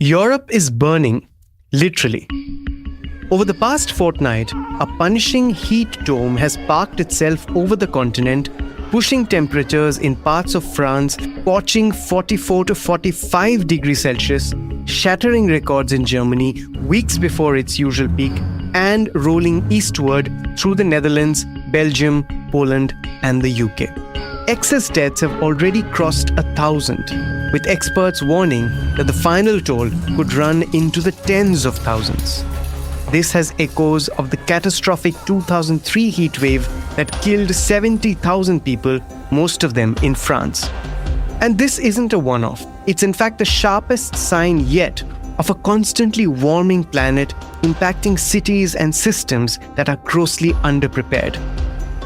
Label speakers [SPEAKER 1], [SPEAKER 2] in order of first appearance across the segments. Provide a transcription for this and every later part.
[SPEAKER 1] Europe is burning, literally. Over the past fortnight, a punishing heat dome has parked itself over the continent, pushing temperatures in parts of France scorching 44 to 45 degrees Celsius, shattering records in Germany weeks before its usual peak, and rolling eastward through the Netherlands, Belgium, Poland, and the UK. Excess deaths have already crossed 1,000, with experts warning that the final toll could run into the tens of thousands. This has echoes of the catastrophic 2003 heatwave that killed 70,000 people, most of them in France. And this isn't a one-off. It's in fact the sharpest sign yet of a constantly warming planet impacting cities and systems that are grossly underprepared.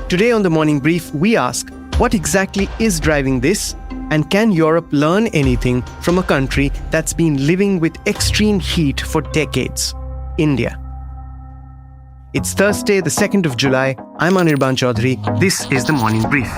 [SPEAKER 1] Today on the Morning Brief, we ask, what exactly is driving this? And can Europe learn anything from a country that's been living with extreme heat for decades? India. It's Thursday, the 2nd of July. I'm Anirban Chowdhury. This is the Morning Brief.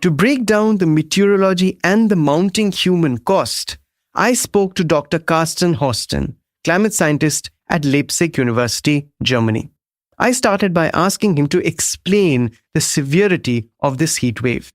[SPEAKER 1] To break down the meteorology and the mounting human cost, I spoke to Dr. Karsten Haustein, climate scientist at Leipzig University, Germany. I started by asking him to explain the severity of this heat wave.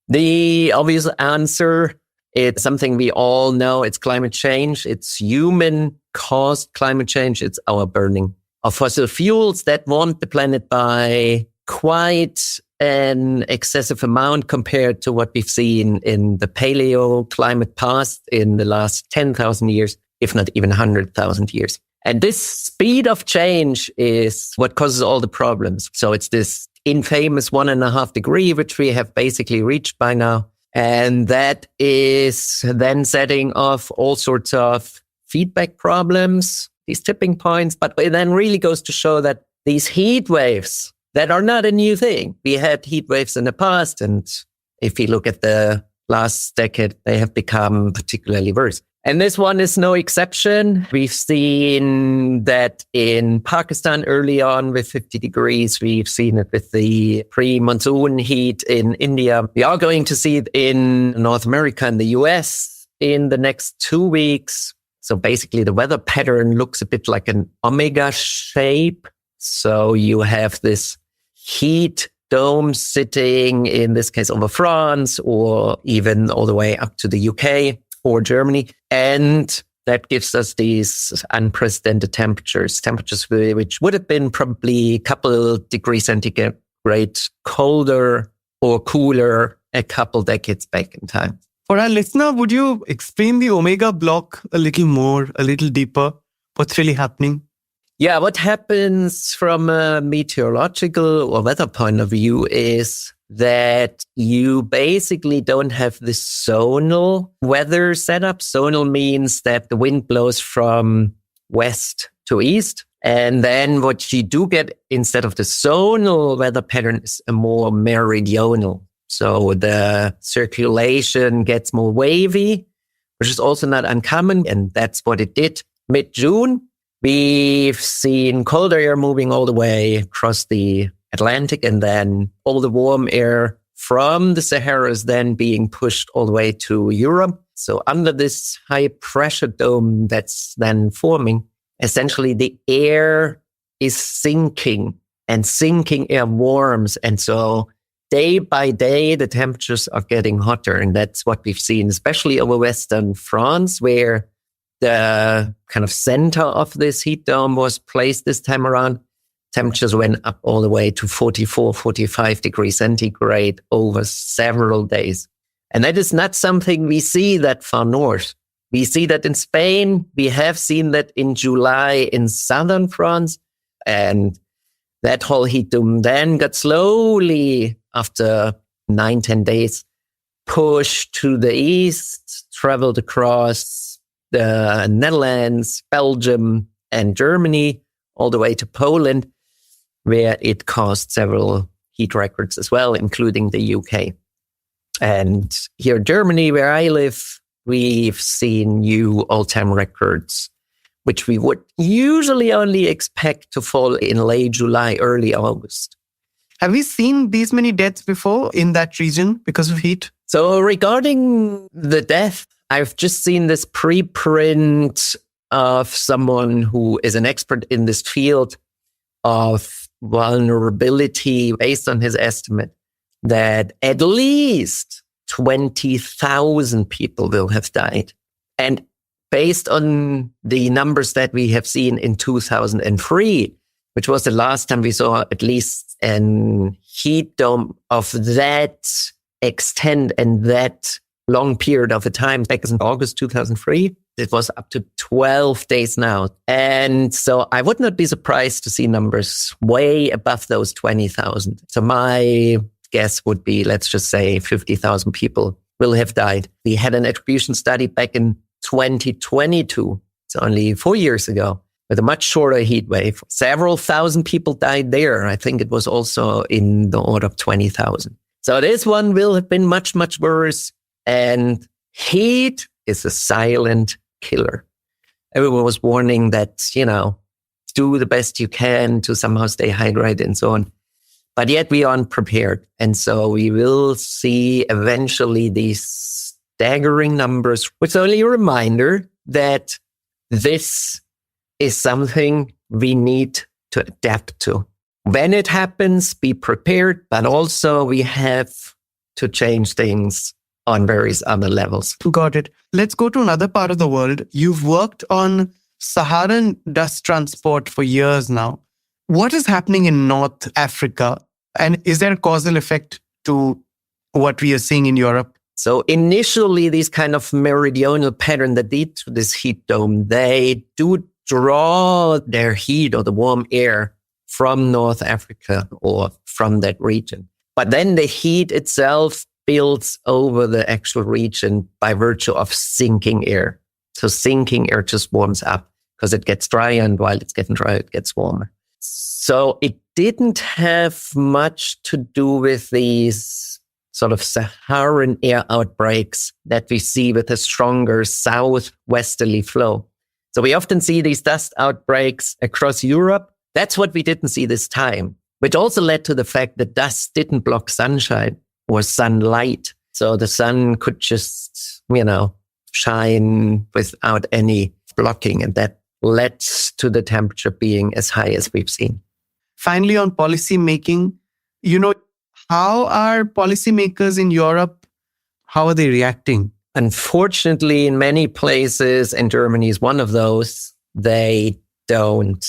[SPEAKER 2] The obvious answer, it's something we all know, it's climate change. It's human-caused climate change. It's our burning of fossil fuels that warmed the planet by quite an excessive amount compared to what we've seen in the paleo climate past in the last 10,000 years, if not even 100,000 years. And this speed of change is what causes all the problems. So it's this infamous 1.5 degree, which we have basically reached by now. And that is then setting off all sorts of feedback problems, these tipping points. But it then really goes to show that these heat waves that are not a new thing. We had heat waves in the past, and if you look at the last decade, they have become particularly worse. And this one is no exception. We've seen that in Pakistan early on with 50 degrees. We've seen it with the pre-monsoon heat in India. We are going to see it in North America and the US in the next 2 weeks. So basically the weather pattern looks a bit like an omega shape. So you have this heat dome sitting, in this case, over France, or even all the way up to the UK or Germany. And that gives us these unprecedented temperatures which would have been probably a couple degrees centigrade colder or cooler a couple decades back in time.
[SPEAKER 1] For our listener, would you explain the omega block a little more, a little deeper? What's really happening?
[SPEAKER 2] Yeah, what happens from a meteorological or weather point of view is that you basically don't have this zonal weather setup. Zonal means that the wind blows from west to east. And then what you do get instead of the zonal weather pattern is a more meridional. So the circulation gets more wavy, which is also not uncommon. And that's what it did mid-June. We've seen cold air moving all the way across the Atlantic, and then all the warm air from the Sahara is then being pushed all the way to Europe. So under this high pressure dome that's then forming, essentially the air is sinking, and sinking air warms. And so day by day, the temperatures are getting hotter. And that's what we've seen, especially over Western France, where the kind of center of this heat dome was placed this time around. Temperatures went up all the way to 44, 45 degrees centigrade over several days. And that is not something we see that far north. We see that in Spain. We have seen that in July in southern France. And that whole heat dome then got slowly, after 9-10 days, pushed to the east, traveled across the Netherlands, Belgium, and Germany, all the way to Poland, where it caused several heat records as well, including the UK. And here in Germany, where I live, we've seen new all-time records which we would usually only expect to fall in late July, early August.
[SPEAKER 1] Have we seen these many deaths before in that region because of heat?
[SPEAKER 2] So regarding the death, I've just seen this preprint of someone who is an expert in this field of vulnerability based on his estimate that at least 20,000 people will have died. And based on the numbers that we have seen in 2003, which was the last time we saw at least an heat dome of that extent and that long period of a time, back in August 2003, it was up to 12 days now. And so I would not be surprised to see numbers way above those 20,000. So my guess would be, let's just say 50,000 people will have died. We had an attribution study back in 2022. It's only 4 years ago, with a much shorter heat wave. Several thousand people died there. I think it was also in the order of 20,000. So this one will have been much, much worse. And heat is a silent killer. Everyone was warning that, do the best you can to somehow stay hydrated and so on. But yet we are unprepared. And so we will see eventually these staggering numbers, which is only a reminder that this is something we need to adapt to. When it happens, be prepared, but also we have to change things on various other levels.
[SPEAKER 1] Got it. Let's go to another part of the world. You've worked on Saharan dust transport for years now. What is happening in North Africa? And is there a causal effect to what we are seeing in Europe?
[SPEAKER 2] So initially, these kind of meridional pattern that lead to this heat dome, they do draw their heat or the warm air from North Africa or from that region. But then the heat itself builds over the actual region by virtue of sinking air. So sinking air just warms up because it gets drier, and while it's getting drier, it gets warmer. So it didn't have much to do with these sort of Saharan air outbreaks that we see with a stronger southwesterly flow. So we often see these dust outbreaks across Europe. That's what we didn't see this time, which also led to the fact that dust didn't block sunshine or sunlight. So the sun could just, shine without any blocking. And that led to the temperature being as high as we've seen.
[SPEAKER 1] Finally, on policy making, how are policymakers in Europe, how are they reacting?
[SPEAKER 2] Unfortunately, in many places, and Germany is one of those, they don't.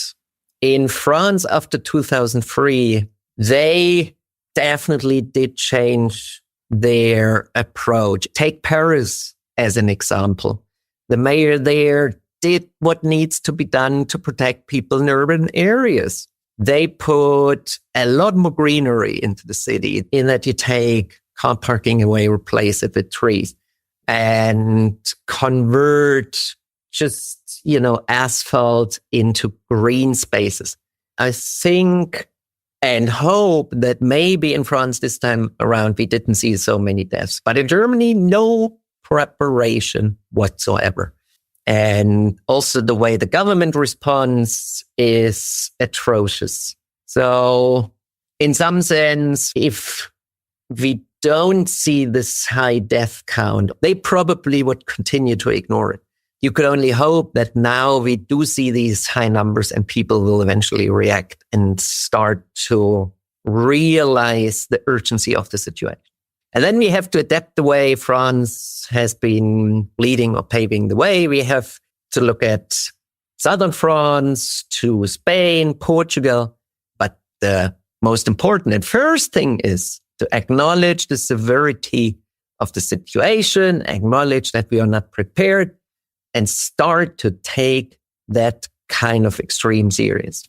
[SPEAKER 2] In France, after 2003, they definitely did change their approach. Take Paris as an example. The mayor there did what needs to be done to protect people in urban areas. They put a lot more greenery into the city, in that you take car parking away, replace it with trees, and convert just, asphalt into green spaces. I think and hope that maybe in France this time around, we didn't see so many deaths. But in Germany, no preparation whatsoever. And also the way the government responds is atrocious. So in some sense, if we don't see this high death count, they probably would continue to ignore it. You could only hope that now we do see these high numbers and people will eventually react and start to realize the urgency of the situation. And then we have to adapt the way France has been leading or paving the way. We have to look at southern France, to Spain, Portugal. But the most important and first thing is to acknowledge the severity of the situation, acknowledge that we are not prepared, and start to take that kind of extreme serious.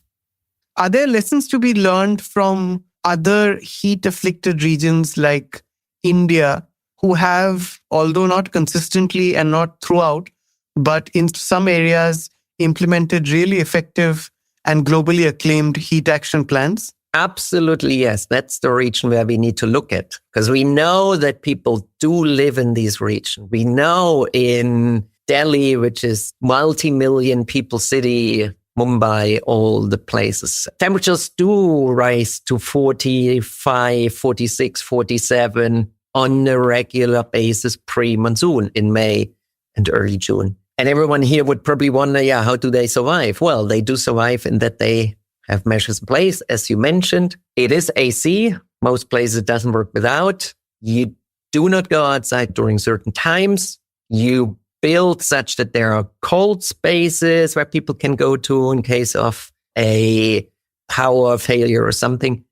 [SPEAKER 1] Are there lessons to be learned from other heat-afflicted regions like India, who have, although not consistently and not throughout, but in some areas implemented really effective and globally acclaimed heat action plans?
[SPEAKER 2] Absolutely, yes. That's the region where we need to look at, because we know that people do live in these regions. We know in Delhi, which is multi-million people city, Mumbai, all the places. Temperatures do rise to 45, 46, 47 on a regular basis pre-monsoon in May and early June. And everyone here would probably wonder, how do they survive? Well, they do survive in that they have measures in place, as you mentioned. It is AC. Most places it doesn't work without. You do not go outside during certain times. You build such that there are cold spaces where people can go to in case of a power failure or something.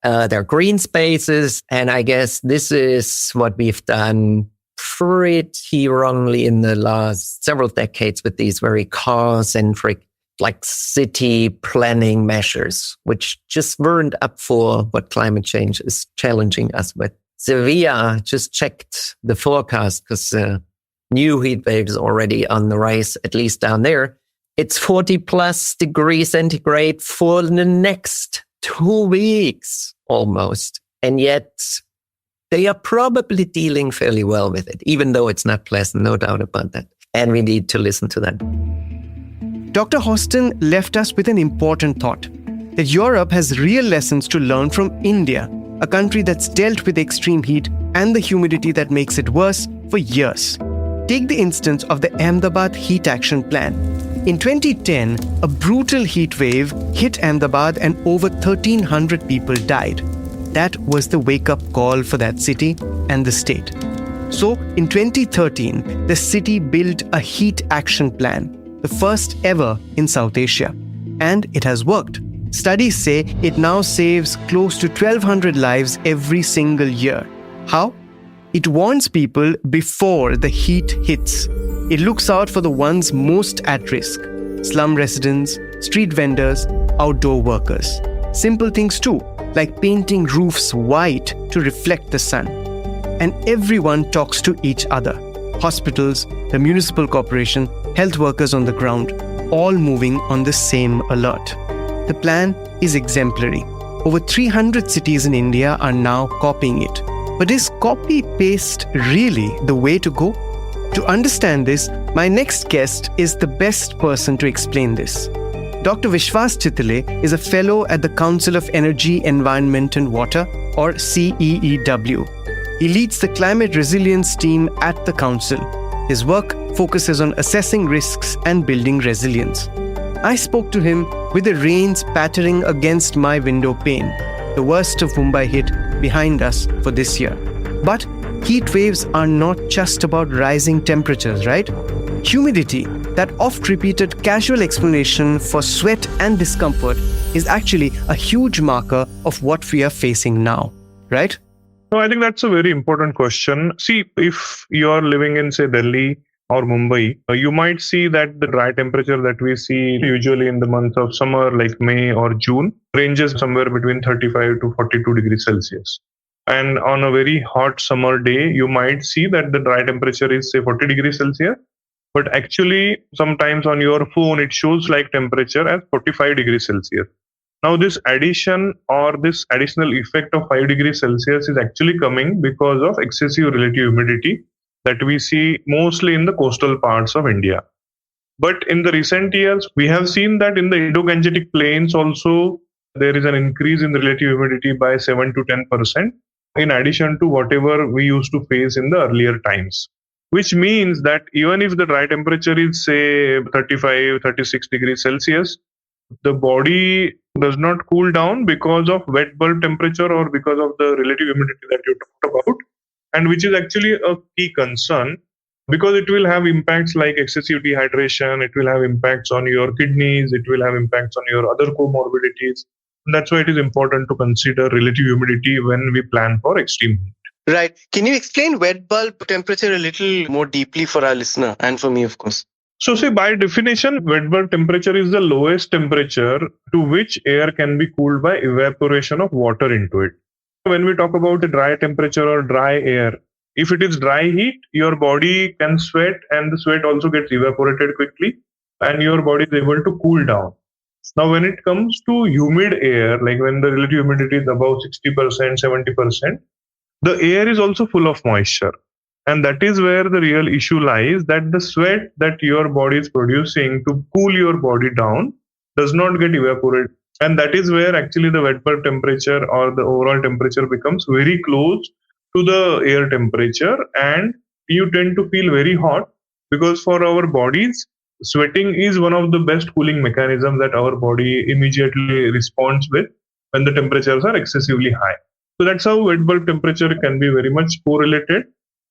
[SPEAKER 2] There are green spaces. And I guess this is what we've done pretty wrongly in the last several decades with these very car-centric, like city planning measures, which just weren't up for what climate change is challenging us with. Sevilla just checked the forecast because new heat waves already on the rise, at least down there. It's 40 plus degrees centigrade for the next 2 weeks almost. And yet they are probably dealing fairly well with it, even though it's not pleasant, no doubt about that. And we need to listen to that.
[SPEAKER 1] Dr. Haustein left us with an important thought, that Europe has real lessons to learn from India, a country that's dealt with extreme heat and the humidity that makes it worse for years. Take the instance of the Ahmedabad Heat Action Plan. In 2010, a brutal heat wave hit Ahmedabad and over 1,300 people died. That was the wake-up call for that city and the state. So, in 2013, the city built a heat action plan, the first ever in South Asia. And it has worked. Studies say it now saves close to 1,200 lives every single year. How? It warns people before the heat hits. It looks out for the ones most at risk: slum residents, street vendors, outdoor workers. Simple things too, like painting roofs white to reflect the sun. And everyone talks to each other. Hospitals, the municipal corporation, health workers on the ground, all moving on the same alert. The plan is exemplary. Over 300 cities in India are now copying it. But is copy-paste really the way to go? To understand this, my next guest is the best person to explain this. Dr. Vishwas Chitale is a fellow at the Council of Energy, Environment and Water, or CEEW. He leads the climate resilience team at the council. His work focuses on assessing risks and building resilience. I spoke to him with the rains pattering against my window pane. The worst of Mumbai hit behind us for this year. But heat waves are not just about rising temperatures, right? Humidity, that oft-repeated casual explanation for sweat and discomfort, is actually a huge marker of what we are facing now, right?
[SPEAKER 3] No, I think that's a very important question. See, if you're living in, say, Delhi or Mumbai, you might see that the dry temperature that we see usually in the months of summer, like May or June, ranges somewhere between 35 to 42 degrees Celsius. And on a very hot summer day, you might see that the dry temperature is, say, 40 degrees Celsius. But actually, sometimes on your phone, it shows like temperature as 45 degrees Celsius. Now, this addition or this additional effect of 5 degrees Celsius is actually coming because of excessive relative humidity that we see mostly in the coastal parts of India. But in the recent years, we have seen that in the Indo-Gangetic plains also, there is an increase in the relative humidity by 7 to 10%, in addition to whatever we used to face in the earlier times. Which means that even if the dry temperature is, say, 35, 36 degrees Celsius, the body does not cool down because of wet bulb temperature or because of the relative humidity that you talked about, and which is actually a key concern because it will have impacts like excessive dehydration, it will have impacts on your kidneys, it will have impacts on your other comorbidities. And that's why it is important to consider relative humidity when we plan for extreme heat.
[SPEAKER 1] Right. Can you explain wet bulb temperature a little more deeply for our listener and for me, of course?
[SPEAKER 3] So, say by definition, wet bulb temperature is the lowest temperature to which air can be cooled by evaporation of water into it. When we talk about a dry temperature or dry air, if it is dry heat, your body can sweat and the sweat also gets evaporated quickly and your body is able to cool down. Now, when it comes to humid air, like when the relative humidity is above 60%, 70%, the air is also full of moisture. And that is where the real issue lies, that the sweat that your body is producing to cool your body down does not get evaporated. And that is where actually the wet bulb temperature or the overall temperature becomes very close to the air temperature, and you tend to feel very hot, because for our bodies, sweating is one of the best cooling mechanisms that our body immediately responds with when the temperatures are excessively high. So that's how wet bulb temperature can be very much correlated.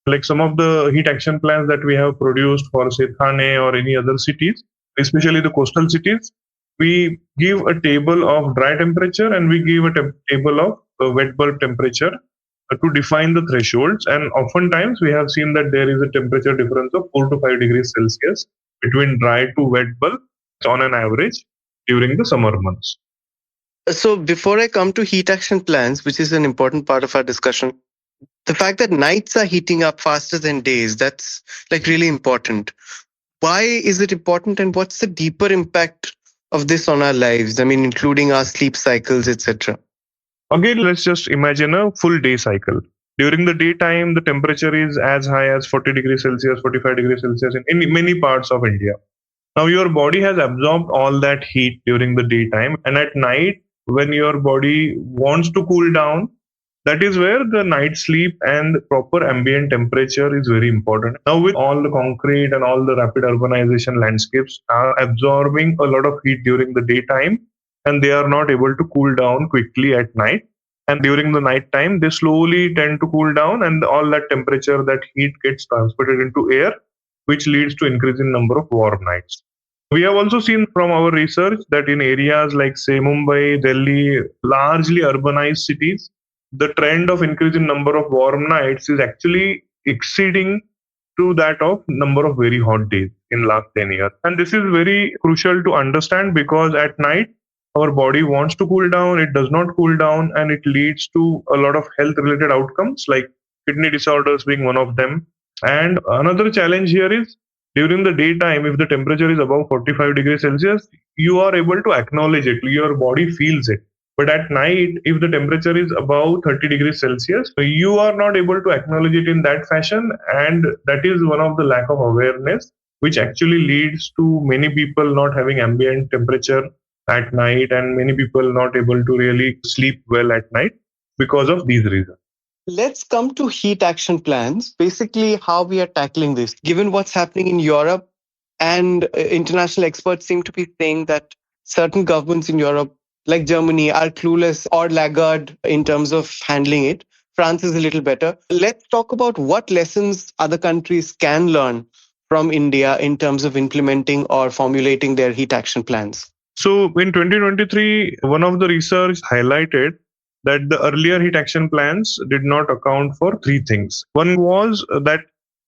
[SPEAKER 3] Like some of the heat action plans that we have produced for, say, Thane or any other cities, especially the coastal cities, we give a table of dry temperature and we give a table of wet bulb temperature to define the thresholds. And oftentimes we have seen that there is a temperature difference of 4 to 5 degrees Celsius between dry to wet bulb on an average during the summer months.
[SPEAKER 1] So before I come to heat action plans, which is an important part of our discussion, the fact that nights are heating up faster than days, that's like really important. Why is it important, and what's the deeper impact of this on our lives? I mean, including our sleep cycles, etc.
[SPEAKER 3] Again, let's just imagine a full day cycle. During the daytime, the temperature is as high as 40 degrees Celsius, 45 degrees Celsius in many parts of India. Now, your body has absorbed all that heat during the daytime, and at night, when your body wants to cool down, that is where the night sleep and proper ambient temperature is very important. Now, with all the concrete and all the rapid urbanization landscapes are absorbing a lot of heat during the daytime, and they are not able to cool down quickly at night. And during the night time, they slowly tend to cool down, and all that temperature, that heat gets transported into air, which leads to increase in number of warm nights. We have also seen from our research that in areas like, say, Mumbai, Delhi, largely urbanized cities, the trend of increase in number of warm nights is actually exceeding to that of number of very hot days in last 10 years. And this is very crucial to understand, because at night, our body wants to cool down, it does not cool down, and it leads to a lot of health related outcomes like kidney disorders being one of them. And another challenge here is, during the daytime, if the temperature is above 45 degrees Celsius, you are able to acknowledge it, your body feels it. But at night, if the temperature is above 30 degrees Celsius, you are not able to acknowledge it in that fashion. And that is one of the lack of awareness, which actually leads to many people not having ambient temperature at night, and many people not able to really sleep well at night because of these reasons.
[SPEAKER 1] Let's come to heat action plans, basically how we are tackling this. Given what's happening in Europe, and international experts seem to be saying that certain governments in Europe, like Germany, are clueless or laggard in terms of handling it. France is a little better. Let's talk about what lessons other countries can learn from India in terms of implementing or formulating their heat action plans.
[SPEAKER 3] So in 2023, one of the research highlighted that the earlier heat action plans did not account for three things. One was that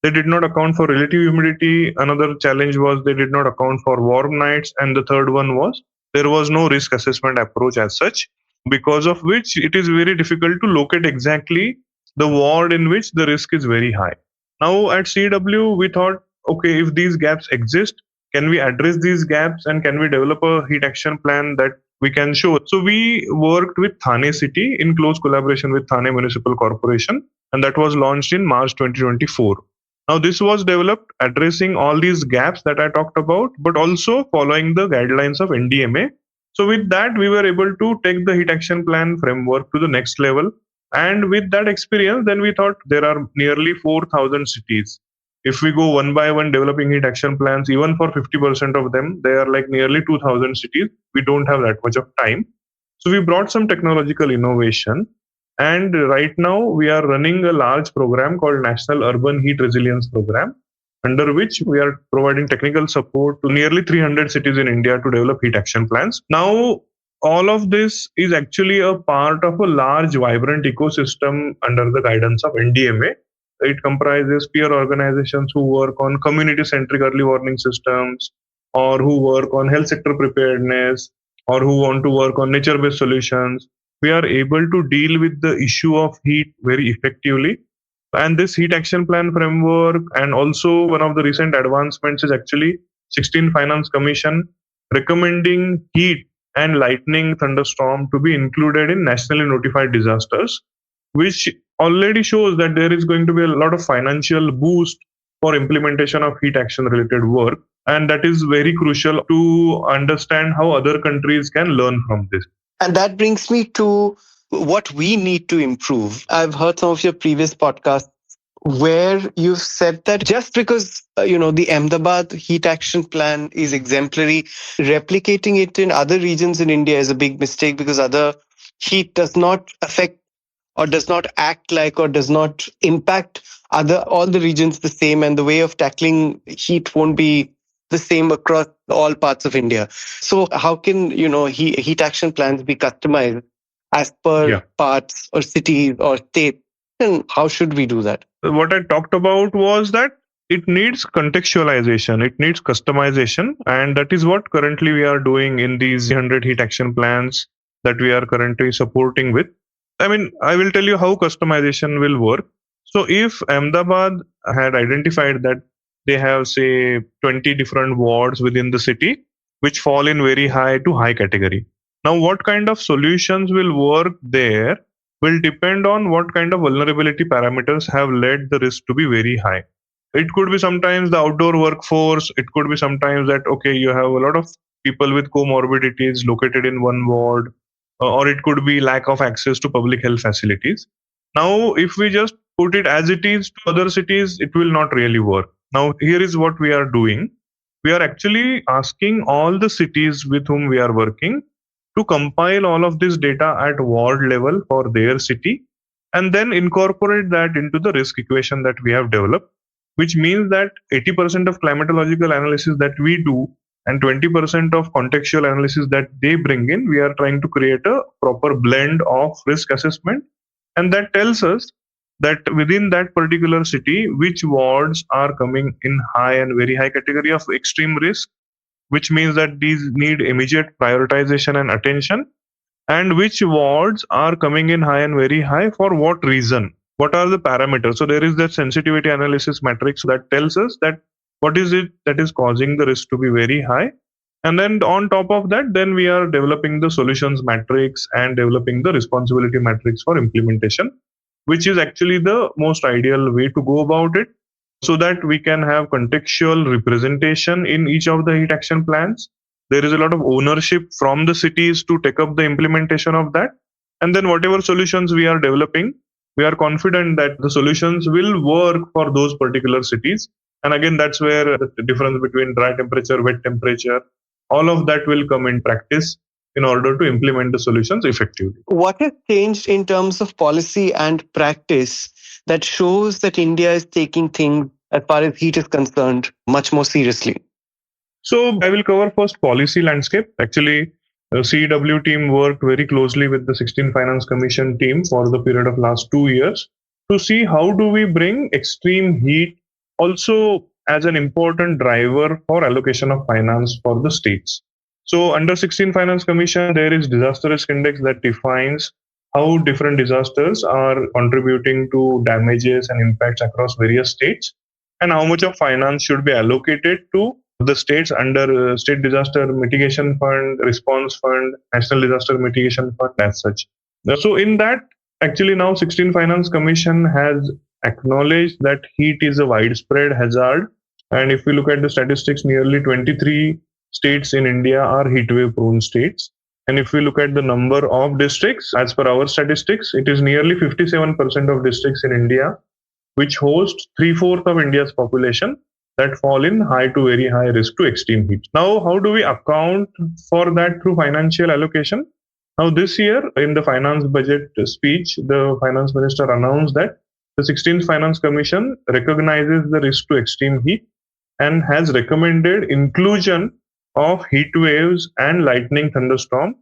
[SPEAKER 3] they did not account for relative humidity. Another challenge was they did not account for warm nights. And the third one was there was no risk assessment approach as such, because of which it is very difficult to locate exactly the ward in which the risk is very high. Now at CW, we thought, okay, if these gaps exist, can we address these gaps, and can we develop a heat action plan that we can show? So we worked with Thane City in close collaboration with Thane Municipal Corporation, and that was launched in March 2024. Now this was developed addressing all these gaps that I talked about, but also following the guidelines of NDMA. So with that, we were able to take the heat action plan framework to the next level. And with that experience, then we thought there are nearly 4,000 cities. If we go one by one developing heat action plans, even for 50% of them, they are like nearly 2,000 cities. We don't have that much of time. So we brought some technological innovation. And right now we are running a large program called National Urban Heat Resilience Program, under which we are providing technical support to nearly 300 cities in India to develop heat action plans. Now, all of this is actually a part of a large, vibrant ecosystem under the guidance of NDMA. It comprises peer organizations who work on community-centric early warning systems, or who work on health sector preparedness, or who want to work on nature-based solutions. We are able to deal with the issue of heat very effectively. And this heat action plan framework, and also one of the recent advancements is actually 16th Finance Commission recommending heat and lightning thunderstorm to be included in nationally notified disasters, which already shows that there is going to be a lot of financial boost for implementation of heat action related work. And that is very crucial to understand how other countries can learn from this.
[SPEAKER 1] And that brings me to what we need to improve. I've heard some of your previous podcasts where you've said that just because, the Ahmedabad heat action plan is exemplary, replicating it in other regions in India is a big mistake because other heat does not affect or does not act like or does not impact all the regions the same, and the way of tackling heat won't be the same across all parts of India. So how can heat action plans be customized as per parts or cities or states, and how should we do that?
[SPEAKER 3] What I talked about was that it needs contextualization, it needs customization, and that is what currently we are doing in these 100 heat action plans that we are currently supporting with. I mean, I will tell you how customization will work. So if Ahmedabad had identified that they have, say, 20 different wards within the city, which fall in very high to high category. Now, what kind of solutions will work there will depend on what kind of vulnerability parameters have led the risk to be very high. It could be sometimes the outdoor workforce. It could be sometimes that, okay, you have a lot of people with comorbidities located in one ward, or it could be lack of access to public health facilities. Now, if we just put it as it is to other cities, it will not really work. Now, here is what we are doing. We are actually asking all the cities with whom we are working to compile all of this data at ward level for their city and then incorporate that into the risk equation that we have developed, which means that 80% of climatological analysis that we do and 20% of contextual analysis that they bring in, we are trying to create a proper blend of risk assessment. And that tells us that within that particular city, which wards are coming in high and very high category of extreme risk, which means that these need immediate prioritization and attention, and which wards are coming in high and very high for what reason, what are the parameters. So there is that sensitivity analysis matrix that tells us that what is it that is causing the risk to be very high. And then on top of that, then we are developing the solutions matrix and developing the responsibility matrix for implementation, which is actually the most ideal way to go about it, so that we can have contextual representation in each of the heat action plans. There is a lot of ownership from the cities to take up the implementation of that. And then whatever solutions we are developing, we are confident that the solutions will work for those particular cities. And again, that's where the difference between dry temperature, wet temperature, all of that will come in practice in order to implement the solutions effectively.
[SPEAKER 1] What has changed in terms of policy and practice that shows that India is taking things, as far as heat is concerned, much more seriously?
[SPEAKER 3] So I will cover first policy landscape. Actually, the CEW team worked very closely with the 16 Finance Commission team for the period of last 2 years to see how do we bring extreme heat also as an important driver for allocation of finance for the states. So under 16 Finance Commission, there is disaster risk index that defines how different disasters are contributing to damages and impacts across various states, and how much of finance should be allocated to the states under State Disaster Mitigation Fund, Response Fund, National Disaster Mitigation Fund as such. So in that, actually now 16 Finance Commission has acknowledged that heat is a widespread hazard. And if we look at the statistics, nearly 23 states in India are heatwave prone states. And if we look at the number of districts, as per our statistics, it is nearly 57% of districts in India which host 3/4 of India's population that fall in high to very high risk to extreme heat. Now, how do we account for that through financial allocation? Now, this year in the finance budget speech, the finance minister announced that the 16th Finance Commission recognizes the risk to extreme heat and has recommended inclusion of heat waves and lightning thunderstorm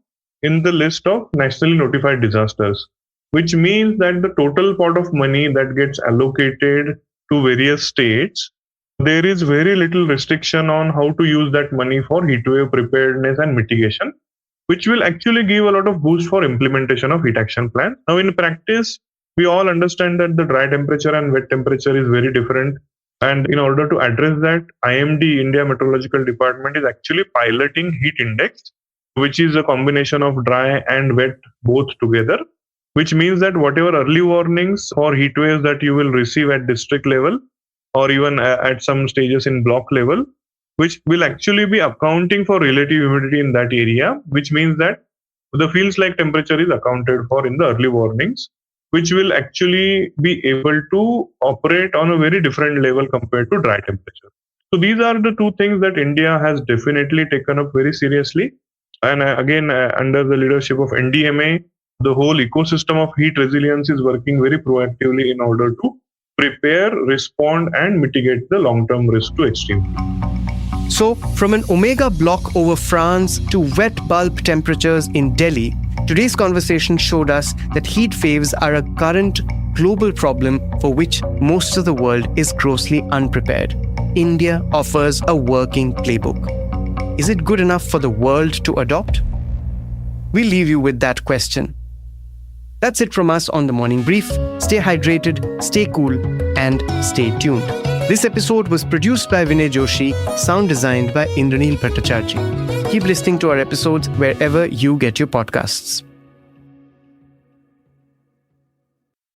[SPEAKER 3] in the list of nationally notified disasters, which means that the total pot of money that gets allocated to various states, there is very little restriction on how to use that money for heatwave preparedness and mitigation, which will actually give a lot of boost for implementation of heat action plan. Now, in practice, we all understand that the dry temperature and wet temperature is very different. And in order to address that, IMD, India Meteorological Department, is actually piloting heat index, which is a combination of dry and wet both together. which means that whatever early warnings or heat waves that you will receive at district level or even at some stages in block level, which will actually be accounting for relative humidity in that area, which means that the feels like temperature is accounted for in the early warnings, which will actually be able to operate on a very different level compared to dry temperature. So these are the two things that India has definitely taken up very seriously. And again, under the leadership of NDMA, the whole ecosystem of heat resilience is working very proactively in order to prepare, respond, and mitigate the long-term risk to extreme heat.
[SPEAKER 1] So, from an omega block over France to wet bulb temperatures in Delhi, today's conversation showed us that heat waves are a current global problem for which most of the world is grossly unprepared. India offers a working playbook. Is it good enough for the world to adopt? We'll leave you with that question. That's it from us on The Morning Brief. Stay hydrated, stay cool, and stay tuned. This episode was produced by Vinay Joshi, sound designed by Indranil Bhattacharjee. Keep listening to our episodes wherever you get your podcasts.